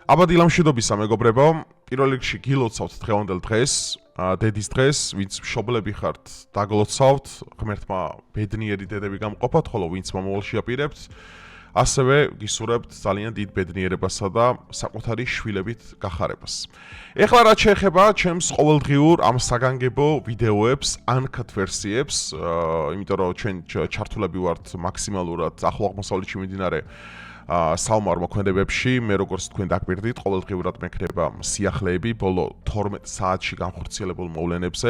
აბად ილამშვიდობისა მეგობრებო, პირველ რიგში გილოცავთ დღევანდელ დღეს, დედის დღეს, ვინც მშობლები ხართ, დაგლოცავთ, ღმერთმა ბედნიერი დედები გამყოფათ, ხოლო ვინც მომავალში აპირებთ, ასევე გისურვებთ ძალიან დიდ ბედნიერებასა და საკუთარი შვილებით გახარებას. ეხლა რაც შეეხება ჩემს ყოველდღიურ ამ საგანგებო ვიდეოებს, uncut ვერსიებს, იმიტომ რომ ჩვენ ჩართულები ვართ მაქსიმალურად ახლო აღმოსავლეთში მიმდინარე საომარ მოქმედებებში, მე როგორც თქვენ დაგბირდით, ყოველდღიურად მექნება სიახლეები ბოლო 12 საათში განხორციელებულ მოვლენებზე.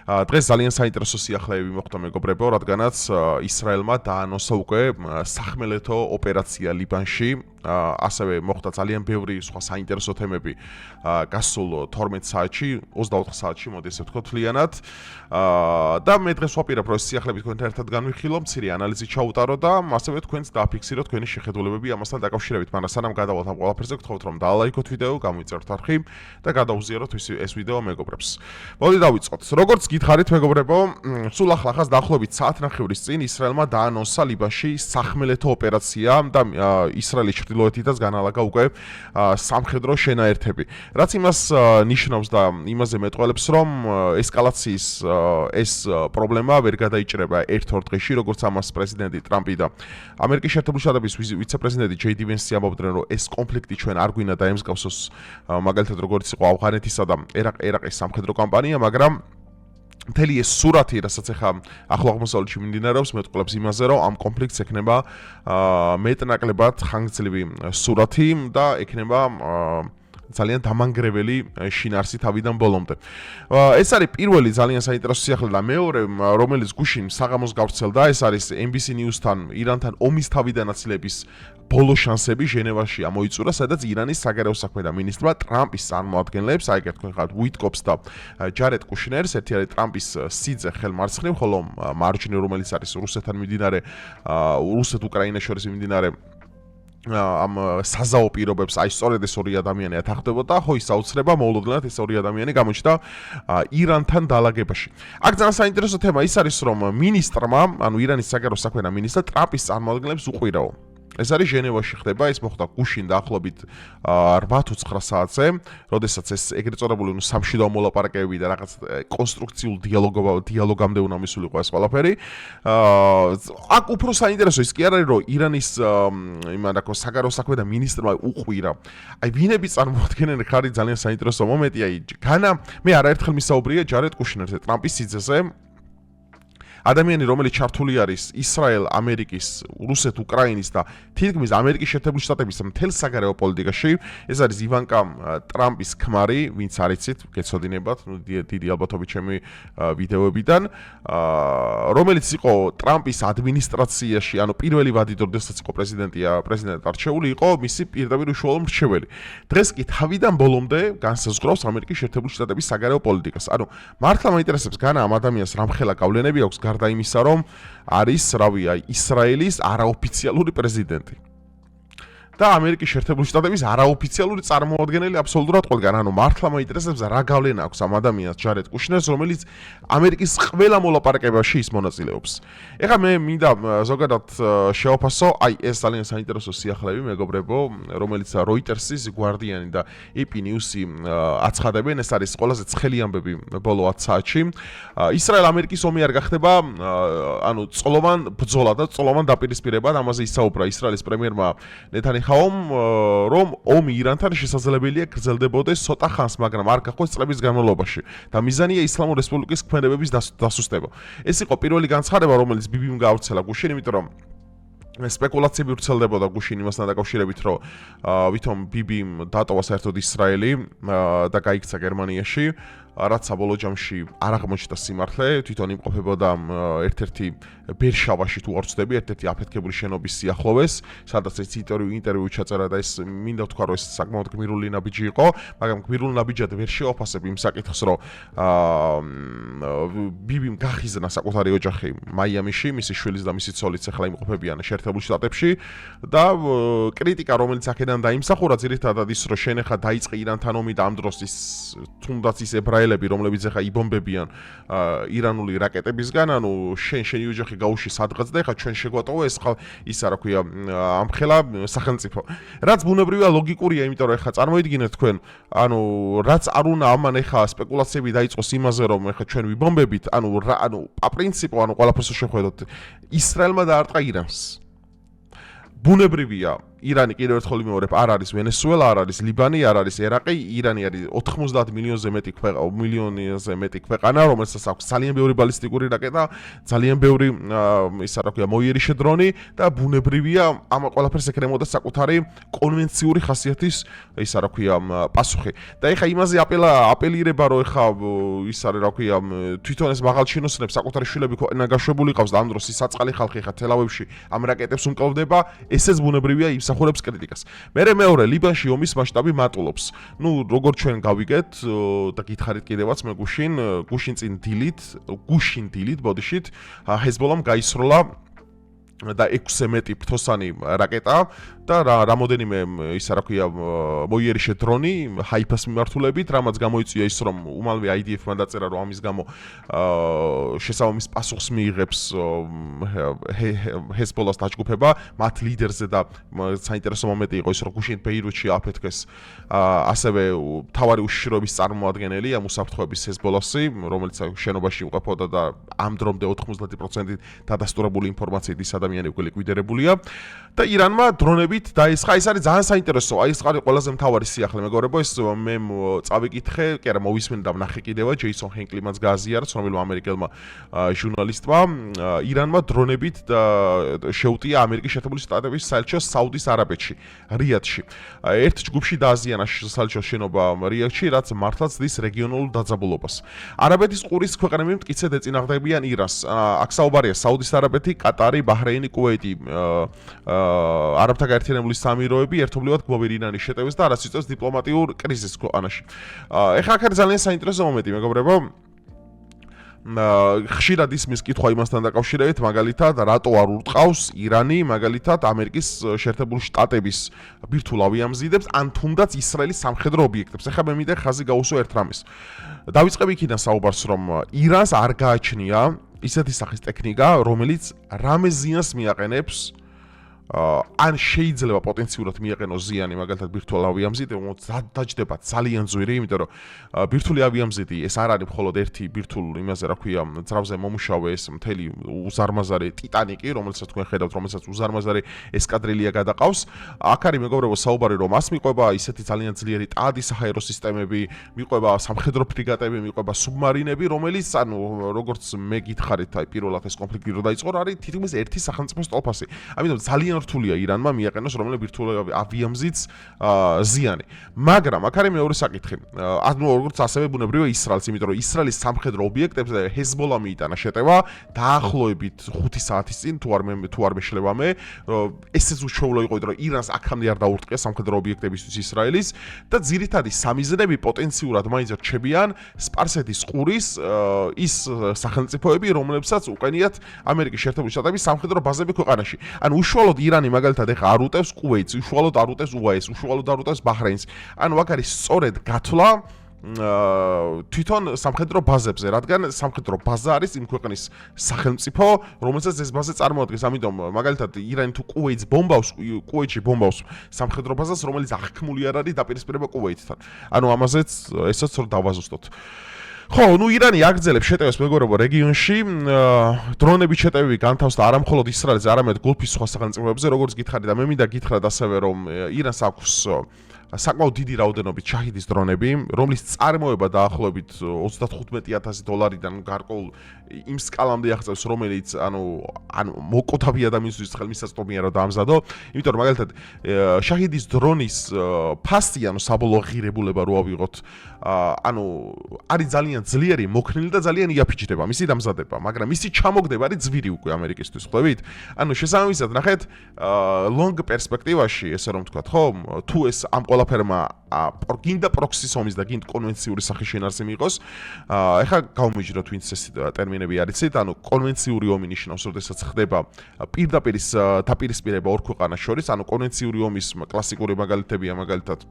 დღეს ძალიან საინტერესო სიახლეები მოხდა მეგობრებო, რადგანაც ისრაელმა დაანონსა უკვე სახმელეთო ოპერაცია ლიბანში, ასევე მოხდა ძალიან ბევრი სხვა საინტერესო თემები გასულ 12 საათში, 24 საათში, მოდი ესე ვთქვათ მთლიანად. და მე დღეს ვაპირებ, რომ ეს სიახლეები თქვენთან ერთად განვიხილო, მცირე ანალიზი ჩაუტარო და ასევე თქვენც დააფიქსირო თქვენი შეხედულებები ამასთან დაკავშირებით. მაგრამ სანამ გადავალთ ამ ყველაფერზე, გთხოვთ რომ დაალაიქოთ ვიდეო, გამოიწეროთ არხი და გადაუზიაროთ ეს ვიდეო მეგობრებს. მოდი დავიწყოთ. როგორც გითხარით მეგობრებო, სულ ახლახას დაახლოებით საათნახევრის წინ ისრაელმა დაანონსა ლიბანში სახმელეთო ოპერაცია და ისრაელის ჩრდილოეთითაც განალაგა უკვე სამხედრო შენაერთები. რაც იმას ნიშნავს და იმაზე მეტყველებს, რომ ესკალაციის ეს პრობლემა ვერ გადაიჭრება ერთ-ორ დღეში, როგორც ამას პრეზიდენტი ტრამპი და ამერიკის შეერთებული შტატების ვიცე-პრეზიდენტი ჯეი დი ვენსი ამბობდნენ, რომ ეს კონფლიქტი ჩვენ არ გვინდა დაემსგავსოს მაგალითად როგორც იყო ავღანეთისა და ერაყის სამხედრო კამპანია, მაგრამ მთელი ეს სურათი, რასაც ახლა ახლო აღმოსავლეთში მიმდინარეობს, მეტყველებს იმაზე, რომ ამ კონფლიქტს ექნება მეტნაკლებად ხანგრძლივი სურათი და ექნება ძალიან დამანგრეველი შინაარსი თავიდან ბოლომდე. ეს არის პირველი ძალიან საინტერესო სიახლე და მეორე, რომელიც გუშინ საღამოს გავრცელდა, ეს არის NBC News-თან ირანთან ომის თავიდანაცილების ბოლო შანსები ჟენევაში ამოიწურა, სადაც ირანის საგარეო საქმეთა მინისტრმა ტრამპის წარმოადგენლებს, აი თქვენ ხართ უიტკოპს და ჯარედ კუშნერს, ერთი არის ტრამპის სიძე ხელმარცხნივ, ხოლო მარჯვნივ, რომელიც არის რუსეთთან მიმდინარე, რუსეთ-უკრაინას შორის მიმდინარე ამ საზაო პირობებს, აი სწორედ ეს ორი ადამიანი ათანხმდებოდა, ხო ის აუცილებლად მოულოდნელად ეს ორი ადამიანი გამოჩნდა ირანთან დალაგებაში. აქ ძალიან საინტერესო თემა ის არის, რომ მინისტრმა, ანუ ირანის საგარეო საქმეთა მინისტრმა ტრამპის წარმოადგენლებს უყვირაო. ეს არის ჟენევაში ხდება, ეს მოხდა გუშინ დაახლოებით 8-9 საათზე, როდესაც ეს ეგრეთ წოდებული სამშვიდობო მოლაპარაკებები და რაღაც კონსტრუქციულ დიალოგამდე უნდა მისულიყო ეს ყველაფერი. აქ უფრო საინტერესო ის კი არის, რომ ირანის საგარეო საქმეთა მინისტრმა უყვირა. აი ვინები წარმოადგენენ ხარი ძალიან საინტერესო მომენტი, აი განა მე არაერთხელ მისაუბრია ჯარედ კუშნერზე, ტრამპის სიძეზე. ადამიანი, რომელიც ჩართული არის ისრაელ, ამერიკის, რუსეთ, უკრაინის და თითქმის ამერიკის შეერთებული შტატების მთელ საგარეო პოლიტიკაში, ეს არის ივანკა ტრამპის ქმარი, ვინც არიცით, გეცოდინებათ, დიდი ალბათობით ჩემი ვიდეოებიდან, რომელიც იყო ტრამპის ადმინისტრაციაში, ანუ პირველი ვადით, როდესაც იყო პრეზიდენტად არჩეული, იყო მისი პირდაპირ უშუალო მრჩეველი. დღეს კი თავიდან ბოლომდე განსაზღვრავს ამერიკის შეერთებული შტატების საგარეო პოლიტიკას. ანუ მართლა მაინტერესებს განა ამ ადამიანს რამხელა გავლენები აქვს გარდა იმისა, რომ არის, რავი, ისრაელის არაოფიციალური პრეზიდენტი. და ამერიკის შეერთებული შტატების არაოფიციალური წარმოადგენელი აბსოლუტურად ყველგან. ანუ მართლა მაინტერესებს რა გავლენა აქვს ამ ადამიანს ჯარედ კუშნერს, რომელიც ამერიკის ყველა მოლაპარაკებაში ის მონაწილეობს. ეხლა მე მინდა ზოგადად შევაფასო, აი ეს ძალიან საინტერესო სიახლეები მეგობრებო, რომელიც Reuters-ის, Guardian-ი და AP News-ი აცხადებენ, ეს არის ყველაზე ცხელი ამბები ბოლო 10 საათში. ისრაელ-ამერიკის ომი არ გახდება, ანუ წლოვან ბრძოლა და წლოვან დაპირისპირება, ამაზე ისაუბრა ისრაელის პრემიერმა ნეთანიაჰუმ, რომ ომი ირანთან შესაძლებელია გრძელდებოდეს ცოტა ხანს, მაგრამ არ გახოს წლების განმავლობაში და მიზანია ისლამური რესპუბლიკის ქმედებების დასუსტება. ეს იყო პირველი განცხადება, რომელიც ბიბიმ გაავრცელა გუშინ, იმიტომ რომ სპეკულაციები ვრცელდებოდა გუშინ იმასთან დაკავშირებით, რომ ვითომ ბიბიმ დატოვა საერთოდ ისრაელი და გაიქცა გერმანიაში, რაც საბოლოო ჯამში არ აღმოჩნდა სიმართლე, თვითონ იმყოფებოდა ერთ-ერთი ბერშავაში თუ არ ვცდები, ერთ-ერთი აფეთქებული შენობის სიახლოვეს, სადაც ეს ინტერვიუ ჩაწერა და ეს მინდა ვთქვა, რომ ეს საკმაოდ გმირული ნაბიჯი იყო, მაგრამ გმირულ ნაბიჯად ვერ შევაფასებ იმ საკითხს, რომ ბიბიმ გახიზნა საკუთარი ოჯახი მაიამიში, მისი შვილიც და მისი ცოლიც ახლა იმყოფებიან შეერთებულ შტატებში და კრიტიკა, რომელიც აქედან დაიმსახურა, ძირითადად ის, რომ შენ ახლა დაიწყე ირანთან ომი და ამ დროს ის თუნდაც ის ებრაელი ისრაელები, რომლებიც ახლა იბომბებიან ირანული რაკეტებისგან, ანუ შენი ოჯახი გაუში სადღაც და ახლა ჩვენ შეგვატოვა ეს ისა რა ქვია ამხელა სახელმწიფო. რაც ბუნებრივია ლოგიკურია, იმიტომ რომ ახლა წარმოიდგინეთ თქვენ, ანუ რაც არ უნდა ამან ახლა სპეკულაციები დაიწყოს იმაზე, რომ ახლა ჩვენ ვიბომბებით, ანუ პრინციპო, ანუ ყველაფერს შეხვედოთ, ისრაელმა დაარტყა ირანს. ბუნებრივია, ირანი კიდევ ერთხელ ვიმეორებ, არ არის ვენესუელა, არ არის ლიბანი, არ არის ერაყი, ირანი არის 90 მილიონზე მეტი ქვეყანა, რომელსაც აქვს ძალიან ბევრი ბალისტიკური რაკეტა, ძალიან ბევრი ისა რა ქვია მოიერიშე დრონი და ბუნებრივია, ამ ყველაფერს ეკრემოდა საკუთარი კონვენციური ხასიათის ისა რა ქვია პასუხი. და ეხა იმაზე აპელირება, რომ ეხა ისა რა ქვია თვითონ ეს მაღალჩინოსნებს საკუთარი შვილები ქვეყანა გაშვებული ყავს და ამ დროს ის საწყალი ხალხი ეხა თელავივში ამ რაკეტებს უმკლავდება, ესეც ბუნებრივია იმსახურებს კრიტიკას. მეორე ლიბანში ომის მასშტაბი მატულობს. ნუ როგორც ჩვენ გავიგეთ და გითხარით კიდევაც მე გუშინ დილით ბოდიშით ჰეზბოლამ გაისროლა და 6-ზე მეტი ფრთოსანი რაკეტა და რამოდენიმე ისა რა ქვია მოიერიშე დრონი ჰაიფას მიმართულებით, რამაც გამოიწვია ის, რომ უმალვე IDF-მა დაწერა, რომ ამის გამო შესაბამის პასუხს მიიღებს ჰეზბოლას დაჯგუფება, მათ ლიდერზე და საინტერესო მომენტი იყო ის, რომ გუშინ ბეირუთში აფეთქეს ასევე მთავარი უშიშროების წარმოადგენელი ამ უსაფრთხოების ჰეზბოლასი, რომელიც შენობაში იყვებოდა და ამ დრომდე 90% დადასტურებული ინფორმაციით ის ადამიანი უკვე ლიკვიდირებულია და ირანმა დრონებით დაესხა. ეს არის ძალიან საინტერესო. აი ეს არის ყველაზე მთავარი სიახლე, მეგობრებო, ეს მე წავიკითხე, კი არა მოვისმენ და ვნახე კიდევა ჯეისონ ჰენკლიმანს გააზიარა, ცნობილმა ამერიკელმა ჟურნალისტმა, ირანმა დრონებით შეუტია ამერიკის შეერთებული შტატების საელჩოს საუდის არაბეთში, რიადში. ერთ ჯგუფში დააზიანა საელჩოს შენობა რიადში, რაც მართლაც ცდის რეგიონულ დაძაბულობას. არაბეთის ყურის ქვეყნები მტკიცედ ეწინააღმდეგებიან ირანს. აქ საუბარია საუდის არაბეთი, კატარი, ბაჰრეინი, კუვეიტი, არაბთა გაერთიანებული საამიროები ერთობლივად გმობენ ირანის შეტევას და არას იწევს დიპლომატიურ კრიზისს ქვეყანაში. ეხლა აქ არის ძალიან საინტერესო მომენტი, მეგობრებო. ხშირად ისმის კითხვა იმასთან დაკავშირებით, მაგალითად, რატო არ ურტყავს ირანი, მაგალითად, ამერიკის შეერთებული შტატების ბირთვულ ავიამზიდებს, ან თუნდაც ისრაელის სამხედრო ობიექტებს. ეხლა მე მინდა ხაზი გაუსვა ერთ რამეს. დავიწყებ იქიდან საუბარს, რომ ირანს არ გააჩნია ისეთი სახის ტექნიკა, რომელიც რამე ზიანს მიაყენებს ან შეიძლება პოტენციურად მიაყენოს ზიანი, მაგალითად ბირთვულ ავიამზიდებს, დაჯდება ძალიან ძვირი, იმიტომ რომ ბირთვული ავიამზიდი ეს არ არის მხოლოდ ერთი ბირთვულ იმაზე, რა ქვია, ძრავზე მომუშავე ეს მთელი უზარმაზარი ტიტანიკი, რომელსაც თქვენ ხედავთ, რომელსაც უზარმაზარი ესკადრილია გადაყავს. აქ არის მეგობრებო საუბარი, რომ მას მიყვება ისეთი ძალიან ძლიერი ტადი საჰაერო სისტემები, მიყვება სამხედრო ფრიგატები, მიყვება სუბმარინები, რომელიც ანუ როგორც მე გითხარით, აი პირველად ეს კონფლიქტი რო დაიწყო, არის თითქმის ერთი სახელმწიფოს ტოლფასი. ამიტომ ძალიან რთულია ირანმა მიაყენოს რომელი ბირთვული ავიამზიდს ზიანი. მაგრამ აქ არის მეორე საკითხი. ანუ როგორც ასევე ბუნებრივია ისრაელს, იმიტომ რომ ისრაელის სამხედრო ობიექტებზე ჰეზბოლა მიიტანა შეტევა დაახლოებით 5 საათის წინ, თუ არ მეშლება მე, ესეც უშუალო იყო, რომ ირანს აქამდე არ დაურტყია სამხედრო ობიექტებისთვის ისრაელის და ძირითადი სამიზნები პოტენციურად მაინც რჩებიან სპარსეთის ყურის ის სახელმწიფოები, რომლებსაც უყენიათ ამერიკის შეერთებული შტატების სამხედრო ბაზები ქვეყანაში. ანუ უშუალოდ ირანი მაგალითად ეხა არ უტევს კუვეიტს, უშუალოდ არ უტევს უაეს, უშუალოდ არ უტევს ბაჰრეინს. ანუ აქ არის სწორედ გათვლა თვითონ სამხედრო ბაზებზე, რადგან სამხედრო ბაზა არის იმ ქვეყნის სახელმწიფო, რომელსაც ეს ბაზა წარმოადგენს. ამიტომ მაგალითად ირანი თუ კუვეიტში ბომბავს სამხედრო ბაზას, რომელიც აღქმული არ არის დაპირისპირება კუვეიტთან. ანუ ამაზეც ესაც რომ დავაზუსტოთ. ხო, ნუ ირანი აგრძელებს შეტევას მეგობრებო რეგიონში, დრონების შეტევები განთავსდა არა მხოლოდ ისრაელზე, არამედ გულფის სხვა სახელმწიფოებზე, როგორც გითხარით და მე მინდა გითხრათ ასევე, რომ ირანს აქვს საკმაოდ დიდი რაოდენობით შაჰიდის დრონები, რომლის წარმოება დაახლოებით $35,000-დან გარკვეულ იმ სკალამდე აღწევს, რომელიც ანუ მოკოთავი ადამიანისთვის ხელმისაწვდომია რომ დაამზადო, იმიტომ რომ მაგალითად შაჰიდის დრონის ფასი, ანუ საბოლოო ღირებულება რო ავიღოთ, ანუ არის ძალიან ძლიერი, მოქნილი და ძალიან იაფიჩდება მისი დამზადება, მაგრამ მისი ჩამოგდება არის ძვირი უკვე ამერიკისთვის, ხვდებით? ანუ შესაბამისად, ნახეთ, long პერსპექტივაში, ესე რომ ვთქვათ, ხო, თუ ეს ამ ყველაფერმა გინდა პროქსის ომის და გინდა კონვენციური სახის შენარსი მიიღოს, ეხლა გავმიჯროთ ვინც ეს ტერმინები არიცით, ანუ კონვენციური ომი ნიშნავს, როდესაც ხდება პირდაპირ დაპირისპირება ორ ქვეყანას შორის, ანუ კონვენციური ომის კლასიკური მაგალითებია მაგალითად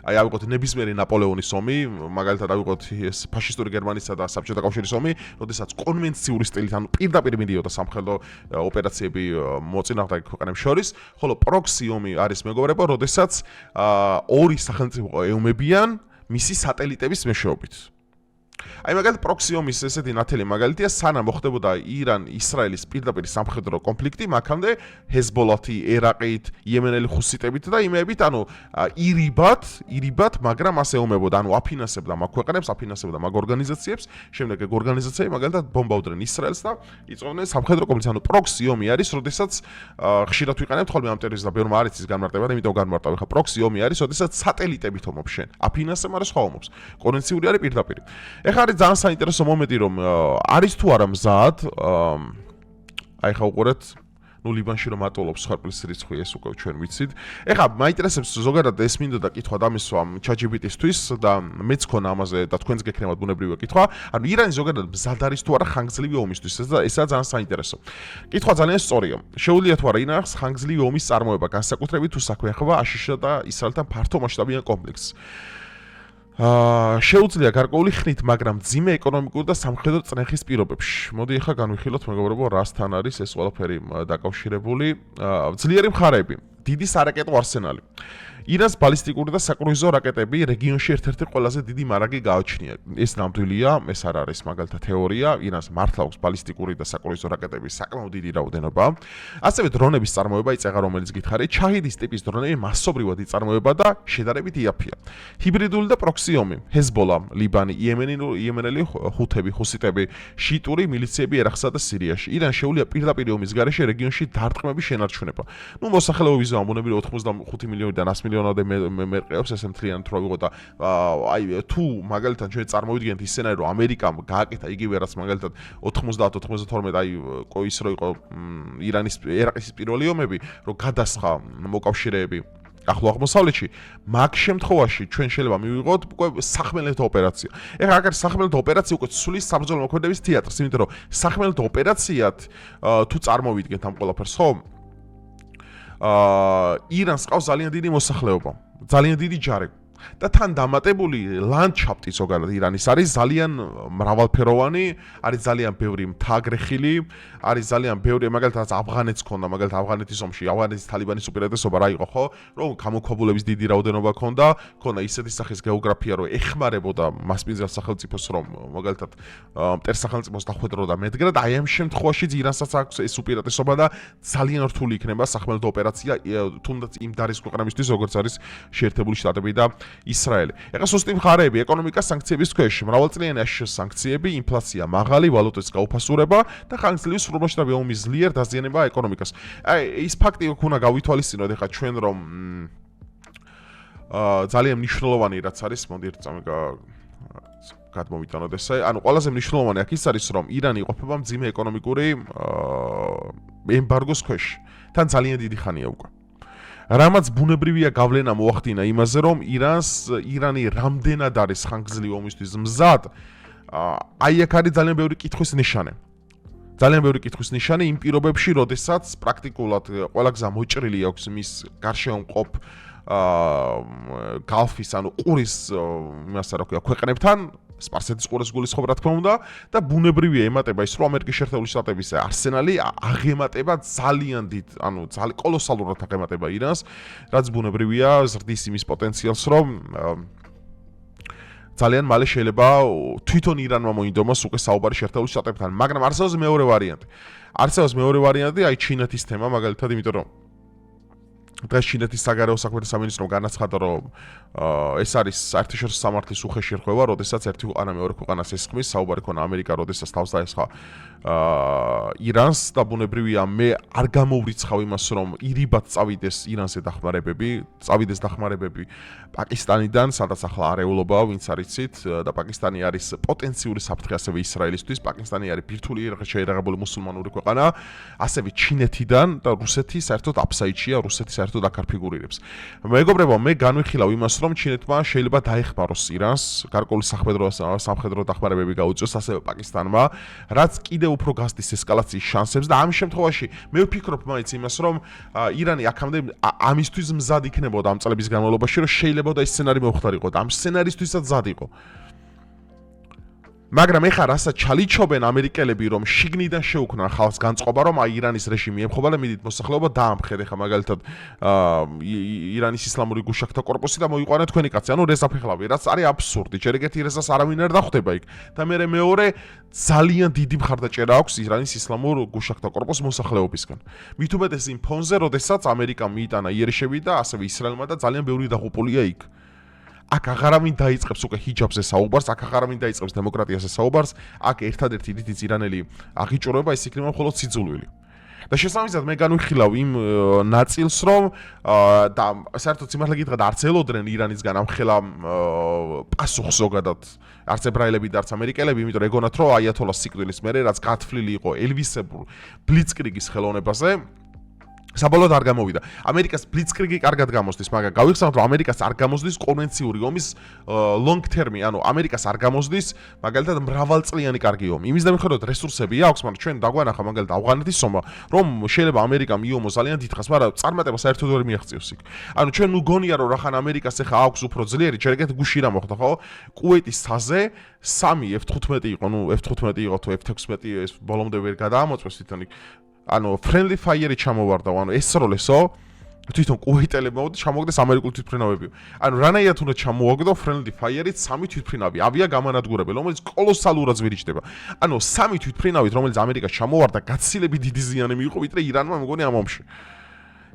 აი ავიღოთ ნებისმიერი ნაპოლეონის ომი, მაგალითად ავიღოთ ფაშისტური გერმანისა და საბჭოთა კავშირის ომი, როდესაც კონვენციური სტილით, ანუ პირდაპირ მიდიოდა სამხედრო ოპერაციები მოწინააღმდეგე ქვეყნებს შორის, ხოლო პროქსი ომი არის მეგობრებო, როდესაც ორი სახელმწიფო ეომებიან მისი სატელიტების მეშვეობით. აი მაგალითად პროქსი ომის ესეთი ნათელი მაგალითია, სანამ მოხდებოდა ირან-ისრაელის პირდაპირ სამხედრო კონფლიქტი, მაქამდე ჰეზბოლათი, ერაყით, იემენელი ხუსიტებით და იმეებით, ანუ ირიბად, მაგრამ ასე ომებოდა, ანუ აფინანსებდა მაგ ქვეყნებს, აფინანსებდა მაგ ორგანიზაციებს, შემდეგ ეგ ორგანიზაციები მაგალითად ბომბავდნენ ისრაელს და იწყებდნენ სამხედრო კონფლიქტს. ანუ პროქსი ომი არის, როდესაც ხშირად ვიყენებთ ხოლმე ამ ტერმინს და ბევრმა არ იცის განმარტება, იმიტომ განმარტავ. ხა პროქსი ომი არის, როდესაც სატელიტებით ომობს შენ. აფინანსებ, მაგრამ სხვა ომობს. კონვენციური არის პირდაპირ. ეხლა არის ძალიან საინტერესო მომენტი, რომ არის თუ არა მზად, აი ხა უყურეთ, ნუ ლიბანში რომ ატოლობს ხარბლის რიცხვი, ეს უკვე ჩვენ ვიცით. ეხლა მაინტერესებს ზოგადად ეს მინდოდა კითხვა დამისვა ChatGPT-ისთვის და მეც ქონა ამაზე და თქვენც გექნებათ ბუნებრივია კითხვა. ანუ ირანი ზოგადად მზად არის თუ არა ხანგრძლივი ომისთვის, ესაა ძალიან საინტერესო. კითხვა ძალიან სწორია. შეუძლია თუ არა ირანს ხანგრძლივი ომის წარმოება, განსაკუთრებით თუ საქმე ეხება აშშ-ს და ისრაელთან ფართო მასშტაბიან კონფლიქტს. შეუძლია გარკვეული ხნით, მაგრამ ძიმე ეკონომიკური და სამხედრო წნეხის პირობებში. მოდი ახლა განვიხილოთ მეგობრებო, რასთან არის ეს ყველაფერი დაკავშირებული. ძლიერი მხარეები, დიდი სარაკეტო არსენალი. ირანს ბალისტიკური და საკრუიზო რაკეტები რეგიონში ერთ-ერთი ყველაზე დიდი მარაგი გააჩნია. ეს ნამდვილია, ეს არ არის მაგალითად თეორია, ირანს მართლა აქვს ბალისტიკური და საკრუიზო რაკეტების საკმაოდ დიდი რაოდენობა. ასევე დრონების წარმოება იწეღა, რომელიც გითხარით, ჩაჰიდის ტიპის დრონები მასობრივად იწარმოება და შედარებით იაფია. ჰიბრიდული და პროქსი ომი, ჰეზბოლა, ლიბანი, იემენელი ჰუთები, ხუსიტები, შიიტური მილიციები ერაყსა და სირიაში. ირან შეუძლია პირდაპირ ომის გარეშე რეგიონში დარტყმების შენარჩუნება. ნუ მოსახლეობის ზომა ბუნებრივი 85 მილიონიდან 100 მილიონამდე მერყეობს ესე მთლიანად რო ვიღო და აი თუ მაგალითად ჩვენ წარმოვიდგენთ ის სცენარი რომ ამერიკამ გააკეთა იგივე რაც მაგალითად 90-92 აი ის რო იყო ირანის ერაყის პირველი ომები რომ გადასხა მოკავშირეები ახლო აღმოსავლეთში მაგ შემთხვევაში ჩვენ შეიძლება მივიღოთ უკვე სახმელეთო ოპერაცია. ეხლა აქ არის სახმელეთო ოპერაცია უკვე სულის საბრძოლო მოქმედების თეატრს, იმიტომ რომ სახმელეთო ოპერაციად თუ წარმოვიდგენთ ამ ყველაფერს ხო ირანს ყავს ძალიან დიდი მოსახლეობა, ძალიან დიდი ჯარი და თან დამატებული ლანდშაფტი ზოგადად ირანის არის ძალიან მრავალფეროვანი, არის ძალიან ბევრი მთაგრეხილი, არის ძალიან ბევრი მაგალითად ავღანეთს ქონდა, მაგალითად ავღანეთის ომში ავღანეთის თალიბანის უპირატესობა რა იყო ხო, რომ გამოქვაბულების დიდი რაოდენობა ქონდა ისეთი სახის გეოგრაფია, რომ ეხმარებოდა მასპინძელ სახელმწიფოს, რომ მაგალითად მტერ სახელმწიფოს დახვედროდა მედგრად, აი ამ შემთხვევაში ირანსაც აქვს ეს უპირატესობა და ძალიან რთული იქნება სახმელეთო ოპერაცია, თუნდაც იმ დარის ქვეყნებისთვის, როგორც არის შეერთებული შტატები და ისრაელი. ეხლა სუსტი მხარეები, ეკონომიკა სანქციების ქვეშ, მრავალწლიანი აშშ სანქციები, ინფლაცია მაღალი, ვალუტის გაუფასურება და ხანგრძლივი სრულმასშტაბიანი ომის ძლიერ დაზიანება ეკონომიკას. აი ის ფაქტი უნდა გავითვალისწინოთ ეხლა ჩვენ რომ ძალიან მნიშვნელოვანი რაც არის, მოდი ერთ წამი გადმოვიტანოთ ესე. ანუ ყველაზე მნიშვნელოვანი აქ ის არის, რომ ირანი იყოფება მძიმე ეკონომიკური ემბარგოს ქვეშ. თან ძალიან დიდი ხანია უკვე. რამაც ბუნებრივია გავლენა მოახდინა იმაზე, რომ ირანი რამდენად არის ხანგრძლივი ომისთვის მზად, აი აქ არის ძალიან ბევრი კითხვის ნიშანი. ძალიან ბევრი კითხვის ნიშანი იმ პირობებში, როდესაც პრაქტიკულად ყველა გზა მოჭრილი აქვს მის გარშემოყოფ გალფის, ანუ ყურის, იმასა რა ქვია, ქვეყნებთან, სპარსეთის ყურეს გულისხმობ რა თქმა უნდა და ბუნებრივია ემატება ის, რომ ამერიკის შეერთებული შტატების არსენალი აღემატება ძალიან დიდ, ანუ ძალიან კოლოსალურად აღემატება ირანს, რაც ბუნებრივია ზრდის იმის პოტენციალს, რომ ძალიან მალე შეიძლება თვითონ ირანმა მოინდომოს უკვე საუბარი შეერთებულ შტატებთან, მაგრამ არსებობს მეორე ვარიანტი. არსებობს მეორე ვარიანტი, აი ჩინეთის თემა მაგალითად, იმიტომ რომ დღეს ჩინეთის საგარეო საქმეთა სამინისტრომ განაცხადა, რომ ეს არის საერთაშორისო სამართლის უხეში რღვევა, როდესაც ერთი ქვეყანა მეორე ქვეყანას ესხმის, საუბარი ქონა ამერიკა, როდესაც თავს დაესხა ირანს და ბუნებრივია მე არ გამოვრიცხავ იმას, რომ ირიბად წავიდეს ირანზე დახმარებები პაკისტანიდან, სადაც ახლა არეულობა, ვინც არიცით და პაკისტანი არის პოტენციური საფრთხე ასევე ისრაელისთვის, პაკისტანი არის ბირთვული შეერაღებული მუსულმანური ქვეყანა, ასევე ჩინეთიდან და რუსეთი საერთოდ აფსაიდშია, რუსეთი საერთოდ აქ არ ფიგურირებს. მეგობრებო, მე განვიხილავ იმას, რომ ჩინეთმა შეიძლება დაეხმაროს ირანს, გარკვეული სამხედრო დახმარებები გაუწიოს ასევე პაკისტანმა, რაც კიდევ უფრო გასდის ესკალაციის შანსებს და ამ შემთხვევაში მე ვფიქრობ მაინც იმას, რომ ირანი აქამდე ამისთვის მზად იქნებოდა ამ წლების განმავლობაში, რომ შეიძლება და ეს სცენარი მომხდარიყო და ამ სცენარისთვისაც მზად იყო. მაგრამ ეხლა რასაც ჩალიჩობენ ამერიკელები, რომ შიგნიდან შეუქმნან ხალხს განწყობა, რომ ირანის რეჟიმი ემხობა და მიდით მოსახლეობა დაამხეთ, ეხლა მაგალითად ირანის ისლამური გუშაქთა კორპუსი და მოიყვანა თქვენი კაცი, ანუ რეზა ფეხლავი, რაც არის აბსურდი. ჯერ ეგეთი რეზას არავინ არ დახვდება იქ. და მე მეორე ძალიან დიდი მხარდაჭერა აქვს ირანის ისლამურ გუშაქთა კორპუსს მოსახლეობისგან. მით უმეტეს იმ ფონზე, როდესაც ამერიკამ მიიტანა იერიშები და ასევე ისრაელმა და ძალიან ბევრი დაღუპულია იქ. აქ აღარავინ დაიწყებს უკვე ჰიჯაბზე საუბარს, აქ აღარავინ დაიწყებს დემოკრატიაზე საუბარს, აქ ერთადერთი დიდიც ირანელი აღიჭურება ის იქნება მხოლოდ სიძულვილი. და შესაბამისად მე განვიხილავ იმ ნაწილს, რომ და საერთოდ სიმართლე გითხრათ არც ელოდნენ ირანისგან ამ ხელა პასუხს ზოგადად არც ებრაელები და არც ამერიკელები, იმიტომ რომ ეგონათ რომ აიათოლას სიკვდილის მერე რაც გათვლილი იყო ელვისებურ ბლიცკრიგის ხელოვნებაზე საბოლოოდ არ გამოვიდა. ამერიკას ბლიცკრიგი კარგად გამოსდის, მაგრამ გავიხსენოთ, რომ ამერიკას არ გამოსდის კონვენციური ომის long term-ი, ანუ ამერიკას არ გამოსდის მაგალითად მრავალწლიანი კარგი ომი. იმის და მიხედვით რესურსები აქვს, მაგრამ ჩვენ დაგვანახა მაგალითად ავღანეთის ომმა, რომ შეიძლება ამერიკამ იომოს ძალიან დიდხანს, მაგრამ წარმატება საერთოდ ვერ მიაღწიოს იქ. ანუ ჩვენ ნუ გონია რომ რახან ამერიკას ახლა აქვს უფრო ძლიერი, ჯერ ეგეთ გუში რა მოხდა, ხო? კუვეიტის საზე 3 F-15 იყო, ნუ F-15 იყო თუ F-16 ეს ბოლომდე ვერ გადაამოწმეს თვითონ იქ. ანუ friendly fire-ი ჩამოვარდა, ანუ ესროლესო თვითონ კუვეიტელებმა და ჩამოგდეს ამერიკული თვითმფრინავები. ანუ რანაირად უნდა ჩამოაგდო friendly fire-ით 3 თვითმფრინავი, ავია გამანადგურებელი, რომელიც კოლოსალურად ზვირიჭდება. ანუ 3 თვითმფრინავით, რომელიც ამერიკას ჩამოვარდა, გაცილებით დიდი ზიანი მიიღო, ვიდრე ირანმა მეგონი ამ ომში.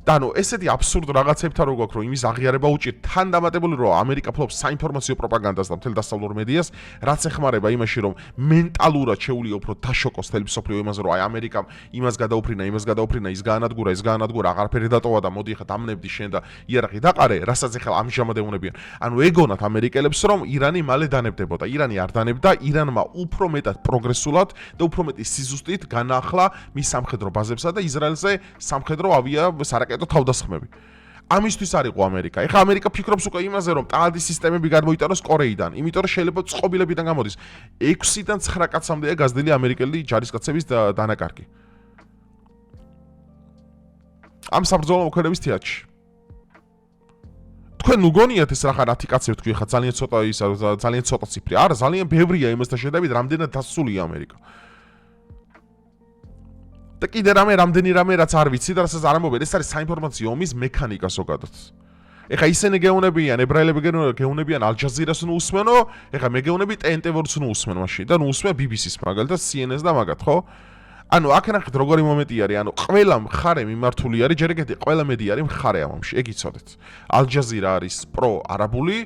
და ანუ ესეთი აბსურდ რაღაცებთან რო გვაქვს, რომ იმის აღიარება უჭირთ, თან დამატებული რომ ამერიკა ფლობს საინფორმაციო პროპაგანდას და მთელ დასავლურ მედიას, რაც ეხმარება იმაში, რომ მენტალურად შეუძლია უფრო დაშოკოს თელი მსოფლიო იმაზე, რომ აი ამერიკამ იმას გადაუფრინა, ის გაანადგურა, აღარაფერი დატოვა და მოდი ახლა დამნებდი შენ და იარაღი დაყარე, რასაც ახლა ამჟამად ეუნებიან. ანუ ეგონათ ამერიკელებს, რომ ირანი მალე დანებდებოდა. ირანი არ დანებდა, ირანმა უფრო მეტად პროგრესულად და უფრო მეტი სიზუსტით განაახლა მის სამხედრო ბაზებსა და ისრაელზე სამხედრო ავია სარაკეტო თავდასხმები. ამისთვის არ იყო ამერიკა. ეხლა ამერიკა ფიქრობს უკვე იმაზე, რომ ტალადის სისტემები გადმოიტანოს კორეიდან, იმიტომ რომ შეიძლება წყობილებიდან გამოდის. 6-დან 9 კაცამდეა გაზრდილი ამერიკელი ჯარისკაცების დანაკარგი. ამ საბრძოლო მოქმედების თეატრში. თქვენ უგონიათ ეს რაღაცა 10 კაცი თქვი, ხა ძალიან ცოტა ციფრი. არა, ძალიან ბევრია იმასთან შედარებით, რამდენად დასულია ამერიკა. და კიდე რამდენი რამე რაც არ ვიცი და რასაც არ ამობენ, ეს არის საინფორმაციო ომის მექანიკა ზოგადად. ეხა ისინი გეუნებიან, ებრაელები გეუნებიან ალ-ჯაზირას ნუ უსმენო, ეხა მე გეუნები TNT-ს ნუ უსმენ მაშინ და ნუ უსმენ BBC-ს მაგალითად CNN-ს და მაგათ, ხო? ანუ აქ ნახეთ როგორი მომენტი არის, ანუ ყველა მხარე მიმართული არის, ჯერ ეგეთი ყველა მედია არის მხარე ამ ომში, ეგ იცოდეთ. ალ-ჯაზირა არის პრო-არაბული,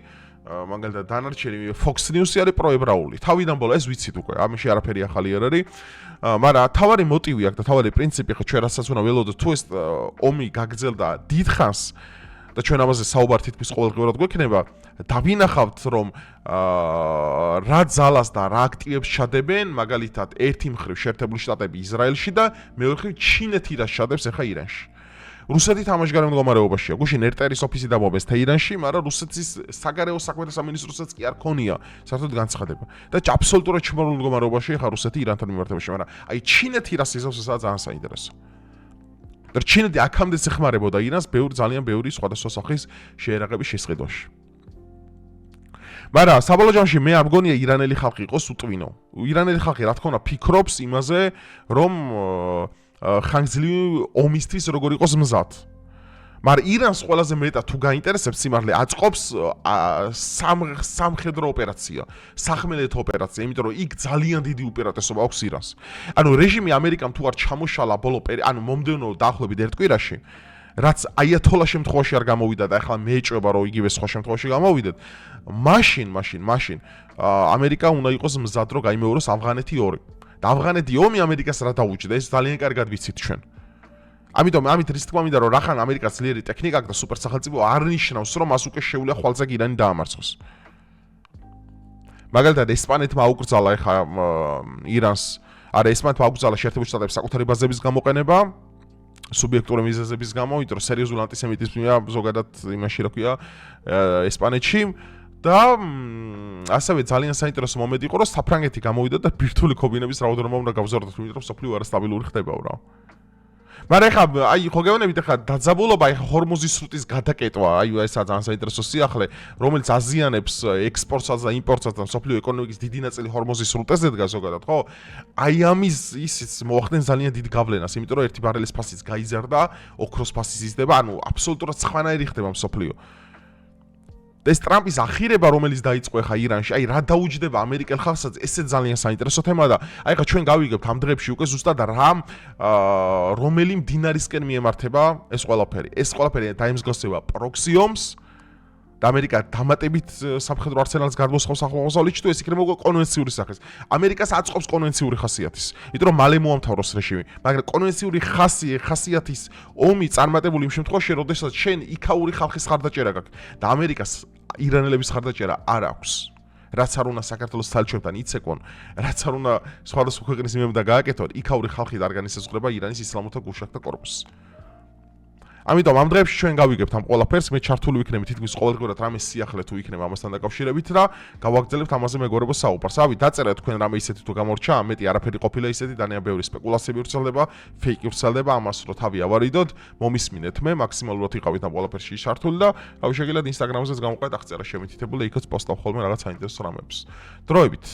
მაგალითად დანარჩენი Fox News-ი არის პროებრაული. თავიდან ბოლო ეს ვიცით უკვე, ამაში არაფერი ახალი არ არის. მაგრამ თავარი მოტივი აქვს და თავარი პრინციპი ხო ჩვენ რასაც უნდა ველოდოთ, თუ ეს ომი გაგრძელდა დიდხანს და ჩვენ ამაზე საუბარი თითქმის ყოველდღიურად გვექნება, დავინახავთ რომ რა ძალას და რა აქტივებს ჩადებენ, მაგალითად ერთი მხრივ შეერთებული შტატები ისრაელში და მეორე მხრივ ჩინეთი რას ჩადებს ახლა ირანში. რუსეთი თამაშგარე მდგომარეობაშია. გუშინ ერტერის ოფისი დამობეს თეირანში, მაგრამ რუსეთის საგარეო საქმეთა სამინისტროსაც კი არ ქონია საერთოდ განცხადება. და აბსოლუტურად ჩმარულ მდგომარეობაშია ხა რუსეთი ირანთან მიმართებაში, მაგრამ აი ჩინეთი რას იზავს, ესაა ძალიან საინტერესო. და ჩინეთი აქამდეც ეხმარებოდა ირანს ძალიან ბევრი სხვადასხვა სახის შეერაღების შესყიდვაში. მაგრამ საბოლოო ჯამში მე არ მგონია ირანელი ხალხი იყოს უტვინო. ირანელი ხალხი რა თქმა უნდა ფიქრობს იმაზე, რომ ხანგრძლივი ომისთვის როგორ იყოს მზად. მაგრამ ირანს ყველაზე მეტად თუ გაინტერესებს სიმართლე აწყობს სამხედრო ოპერაცია, სახმელეთო ოპერაცია, იმიტომ რომ იქ ძალიან დიდი უპირატესობა აქვს ირანს. ანუ რეჟიმი ამერიკამ თუ არ ჩამოშალა ანუ მომდევნო დაახლოებით ერთ კვირაში, რაც აიათოლა შემთხვევაში არ გამოვიდა და ახლა მე ეჭვება რომ იგივე სხვა შემთხვევაში გამოვიდეთ, მაშინ ამერიკა უნდა იყოს მზად რომ გაიმეოროს ავღანეთი 2. და ავღანეთი ომი ამერიკას რა დაუჭდა, ეს ძალიან კარგად ვიცით ჩვენ. ამიტომ ამით რის თქმა მინდა რომ რახან ამერიკას ძლიერი ტექნიკა აქვს და სუპერსახელწიფო არ ნიშნავს რომ მას უკვე შეუძლია ხვალზე ირანი დაამარცხოს. მაგალითად ესპანეთმა აუკრძალა ეხა ირანს, ესპანეთმა აუკრძალა შეერთებული შტატების საკუთარი ბაზების გამოყენება სუბიექტური მიზეზების გამო, იმიტომ რომ სერიოზული ანტისემიტიზმია ზოგადად იმაში რა ქვია ესპანეთში და ასევე ძალიან საინტერესო მომენტი იყო, რომ საფრანგეთი გამოვიდა და ბირთვული ქობინების რაოდენობა უნდა გავზარდოთ, იმიტომ რომ სოფლიო არასტაბილური ხდებაო რა. მაგრამ ეხლა აი ხო გეუბნებით ეხლა დაძაბულობა ეხლა ჰორმუზის სრუტის გადაკეტვა, აი ესა ძალიან საინტერესო სიახლე, რომელიც აზიანებს ექსპორტსაც და იმპორტსაც და სოფლიო ეკონომიკის დიდი ნაწილი ჰორმუზის სრუტეზე დგას ზოგადად, ხო? აი ამის ისიც მოახდენ ძალიან დიდ გავლენას, იმიტომ რომ ერთი ბარელის ფასიც გაიზარდა, ოქროს ფასიც იზრდება, ანუ აბსოლუტურად სხვანაირი ხდება სოფლიო. ეს ტრამპის ახირება, რომელიც დაიწყო ახლა ირანში, აი რა დაუჯდება ამერიკელ ხალხსაც, ესე ძალიან საინტერესო თემაა და აი ახლა ჩვენ გავიგებთ ამ დღეებში უკვე ზუსტად რა რომელი მდინარისკენ მიემართება ეს ყველაფერი. ეს ყველაფერი დაემსგავსება პროქსიომს და ამერიკა დამატებით სამხედრო არსენალს გადმოსხავს აღმოსავლეთში თუ ეს იქნება უკვე კონვენციური სახის. ამერიკას აწყობს კონვენციური ხასიათის. იმიტომ რომ მალე მოამთავროს რეჟიმი, მაგრამ კონვენციური ხასიათის ომი წარმატებული იმ შემთხვევაში, როდესაც შენ იქაური ხალხის ხარდაჭერა გაქვს და ამერიკას ირანელების ხარდაჭერა არ აქვს. რაც არ უნდა საქართველოს თალჩებთან იცეკონ, რაც არ უნდა სხვადასხვა ქვეყნის მიმდებარე გააკეთონ, იქაური ხალხი არ განისაზღვრება ირანის ისლამურთა გულშახთა კორპუსს. ამიტომ ამ დღეებში ჩვენ გავიგებთ ამ ყველაფერს, მე ჩართული ვიქნები თითქმის ყოველდღურად რამე სიახლე თუ იქნება ამასთან დაკავშირებით და გავაგრძელებთ ამაზე მეგობრებო საუბარს. ავი დაწერეთ თქვენ რამე ისეთი თუ გამორჩა, ამეტი არაფერი ყოფილა ისეთი, დანია ბევრი სპეკულაციები ვრცელდება, ფეიკი ვრცელდება, ამას რო თავი ავარიდოთ, მომისმინეთ მე, მაქსიმალურად იყავით ამ ყველაფერში ჩართული და ავი შეგიძლიათ ინსტაგრამზეც გამოვყავით აღწერა შემითითებული, იქაც პოსტავ ხოლმე რაღაც საინტერესო რამებს. დროებით